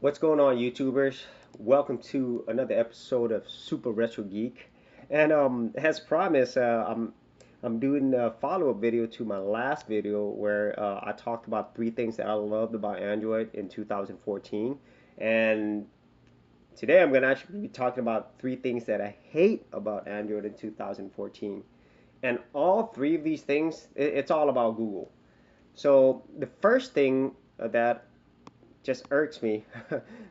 What's going on, YouTubers? Welcome to another episode of Super Retro Geek. And as promised, I'm doing a follow-up video to my last video where I talked about three things that I loved about Android in 2014. And today I'm going to actually be talking about three things that I hate about Android in 2014. And all three of these things, it's all about Google. So the first thing that just irks me,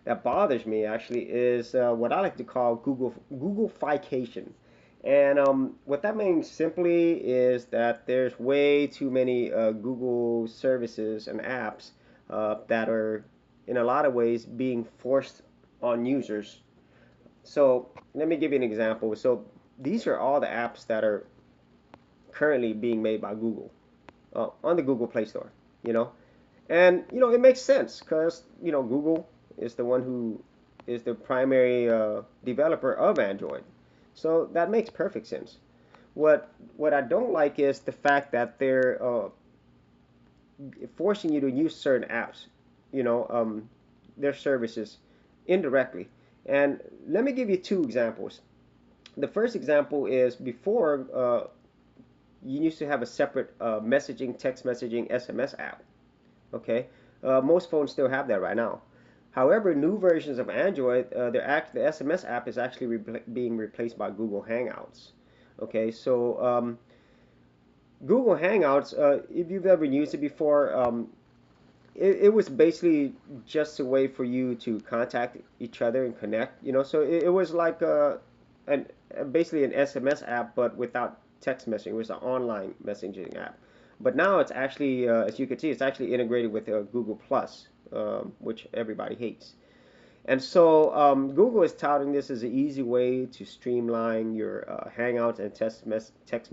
that bothers me actually, is what I like to call Googleification. And what that means simply is that there's way too many Google services and apps that are, in a lot of ways, being forced on users. So let me give you an example. So these are all the apps that are currently being made by Google on the Google Play Store. You know, and it makes sense because Google is the one who is the primary developer of Android, so that makes perfect sense. What I don't like is the fact that they're forcing you to use certain apps, you know, their services indirectly. And let me give you two examples. The first example is before you used to have a separate messaging, text messaging, SMS app. Okay, most phones still have that right now. However, new versions of Android, the SMS app is actually being replaced by Google Hangouts. Okay, so Google Hangouts, if you've ever used it before, it was basically just a way for you to contact each other and connect. So it was like an basically an SMS app, but without text messaging. It was an online messaging app. But now it's actually, as you can see, it's actually integrated with Google Plus, which everybody hates. And so Google is touting this as an easy way to streamline your Hangouts and text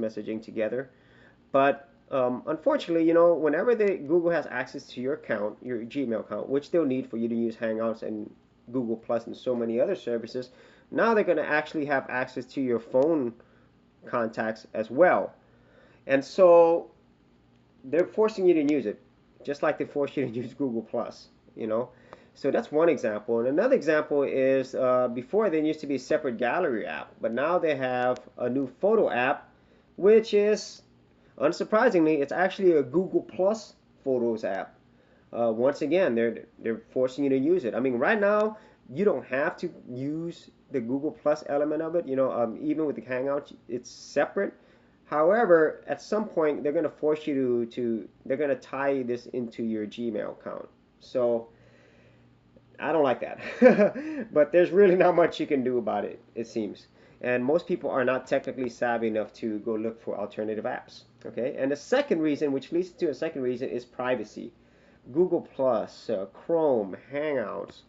messaging together. But unfortunately, whenever Google has access to your account, your Gmail account, which they'll need for you to use Hangouts and Google Plus and so many other services, now they're going to actually have access to your phone contacts as well. And so they're forcing you to use it, just like they force you to use Google Plus, you know. So that's one example. And another example is before there used to be a separate gallery app, but now they have a new photo app, which is, unsurprisingly, it's actually a Google Plus Photos app. Once again, they're forcing you to use it. I mean, right now you don't have to use the Google Plus element of it. Even with the Hangouts, it's separate. However, at some point they're going to force you to they're going to tie this into your Gmail account. So I don't like that. But there's really not much you can do about it, it seems. And most people are not technically savvy enough to go look for alternative apps. Okay. And the second reason, which leads to a second reason, is privacy. Google Plus, Chrome, Hangouts,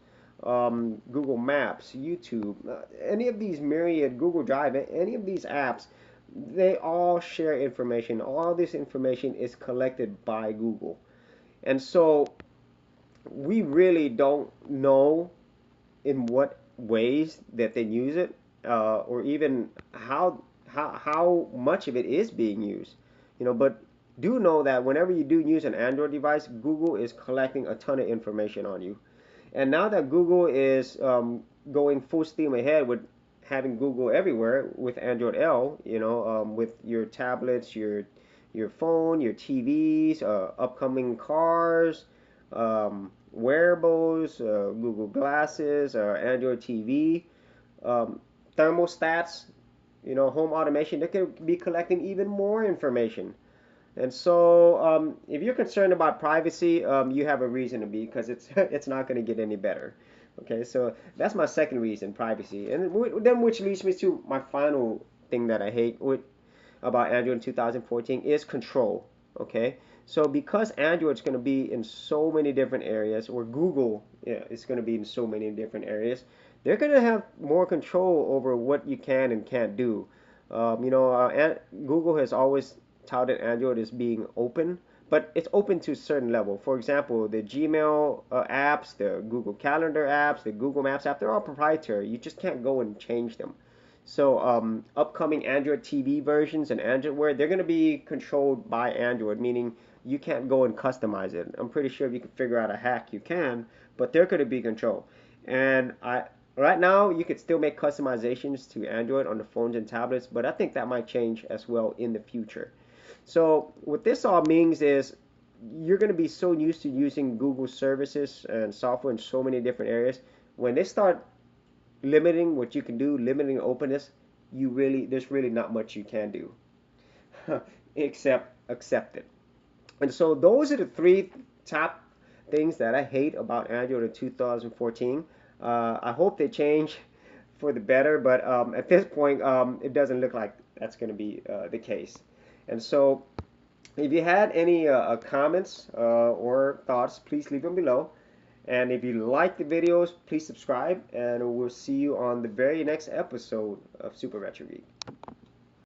Google Maps, YouTube, any of these myriad, Google Drive, any of these apps, they all share information. All this information is collected by Google. And so we really don't know in what ways that they use it, or even how much of it is being used. But do know that whenever you do use an Android device, Google is collecting a ton of information on you. And now that Google is going full steam ahead with having Google everywhere with Android L, with your tablets, your phone, your TVs, upcoming cars, wearables, Google Glasses, Android TV, um, thermostats, home automation. They could be collecting even more information. And so, if you're concerned about privacy, you have a reason to be, because it's it's not going to get any better. Okay, so that's my second reason, privacy. And then, which leads me to my final thing that I hate about Android in 2014 is control. Okay, so because Android's going to be in so many different areas, or Google, yeah, is going to be in so many different areas, they're going to have more control over what you can and can't do. Google has always touted Android as being open, but it's open to a certain level. For example, the Gmail apps, the Google Calendar apps, the Google Maps app, they're all proprietary. You just can't go and change them. So upcoming Android TV versions and Android Wear, they're going to be controlled by Android, meaning you can't go and customize it. I'm pretty sure if you can figure out a hack, you can, but there could be control. And right now you could still make customizations to Android on the phones and tablets, but I think that might change as well in the future. So what this all means is you're going to be so used to using Google services and software in so many different areas. When they start limiting what you can do, limiting openness, there's really not much you can do except accept it. And so those are the three top things that I hate about Android in 2014. I hope they change for the better, but at this point, it doesn't look like that's going to be the case. And so, if you had any comments or thoughts, please leave them below. And if you like the videos, please subscribe, and we'll see you on the very next episode of Super Retro Geek.